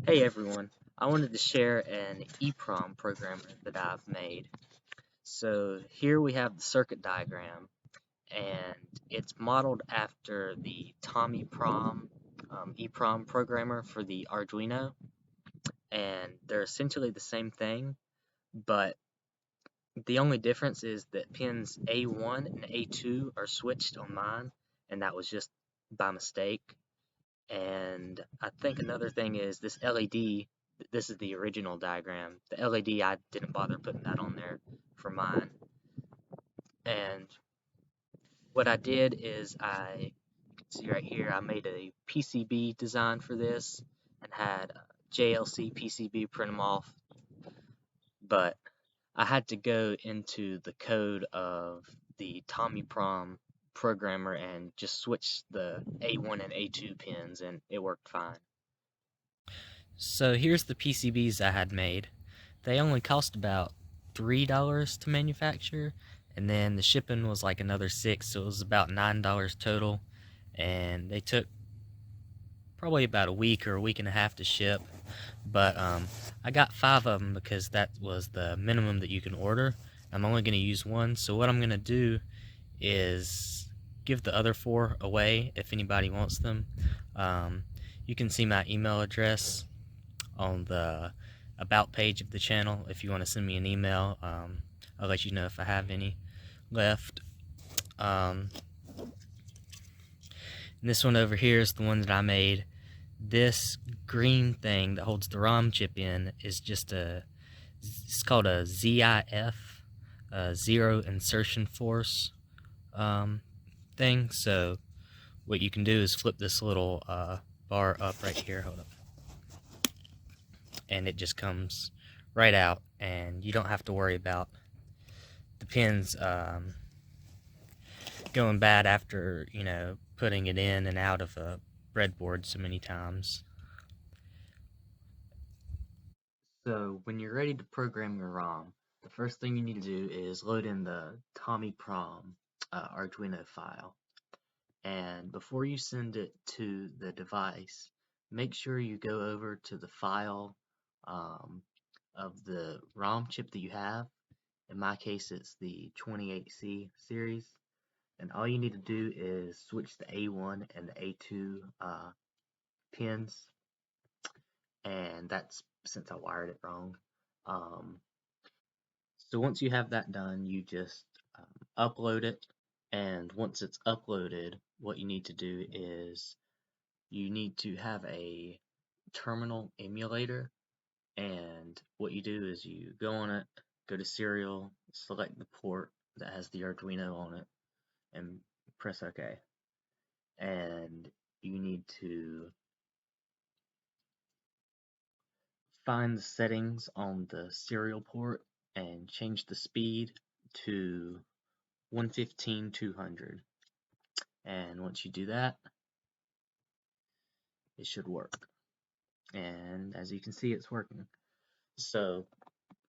Hey everyone, I wanted to share an EEPROM programmer that I've made. So here we have the circuit diagram, and it's modeled after the TommyPROM EEPROM programmer for the Arduino, and they're essentially the same thing, but the only difference is that pins A1 and A2 are switched on mine, and that was just by mistake. And I think another thing is this LED, this is the original diagram. The LED, I didn't bother putting that on there for mine. And what I did is you can see right here, I made a PCB design for this and had JLC PCB print them off. But I had to go into the code of the TommyPROM programmer and just switch the A1 and A2 pins, and it worked fine. So here's the PCBs I had made. They only cost about $3 to manufacture, and then the shipping was like another $6, so it was about $9 total. And they took probably about a week or a week and a half to ship. But I got 5 of them because that was the minimum that you can order. I'm only going to use one, so what I'm going to do is give the other 4 away if anybody wants them. You can see my email address on the about page of the channel if you want to send me an email. I'll let you know if I have any left. And this one over here is the one that I made. This green thing that holds the ROM chip in is just it's called a ZIF, Zero Insertion Force thing. So what you can do is flip this little bar up right here. Hold up. And it just comes right out, and you don't have to worry about the pins going bad after, putting it in and out of a breadboard so many times. So when you're ready to program your ROM, the first thing you need to do is load in the TommyPROM Arduino file. And before you send it to the device, make sure you go over to the file of the ROM chip that you have. In my case, it's the 28C series. And all you need to do is switch the A1 and the A2 pins. And that's since I wired it wrong. So once you have that done, you just upload it. And once it's uploaded, what you need to do is you need to have a terminal emulator. And what you do is you go on it, go to serial, select the port that has the Arduino on it, and press OK. And you need to find the settings on the serial port and change the speed to 115/200. And once you do that, it should work. And as you can see, it's working. So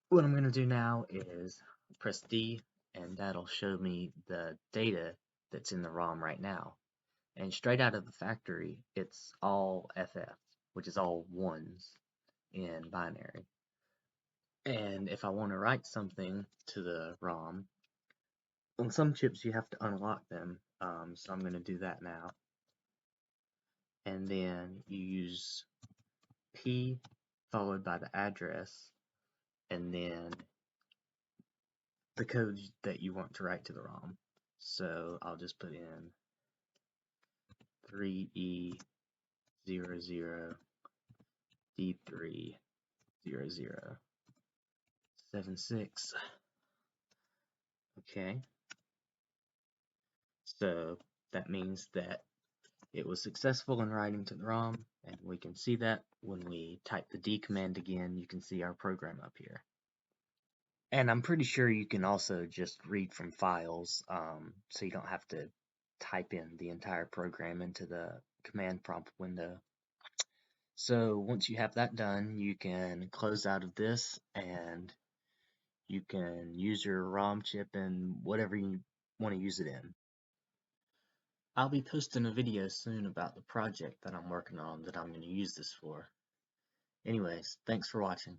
what I'm going to do now is press D, and that'll show me the data that's in the ROM right now. And straight out of the factory, it's all FF, which is all ones in binary. And if I want to write something to the ROM, on some chips you have to unlock them, so I'm going to do that now. And then you use P followed by the address, and then the code that you want to write to the ROM. So I'll just put in 3E00D30076. Okay. So that means that it was successful in writing to the ROM, and we can see that when we type the D command again. You can see our program up here. And I'm pretty sure you can also just read from files, so you don't have to type in the entire program into the command prompt window. So once you have that done, you can close out of this, and you can use your ROM chip in whatever you want to use it in. I'll be posting a video soon about the project that I'm working on that I'm going to use this for. Anyways, thanks for watching.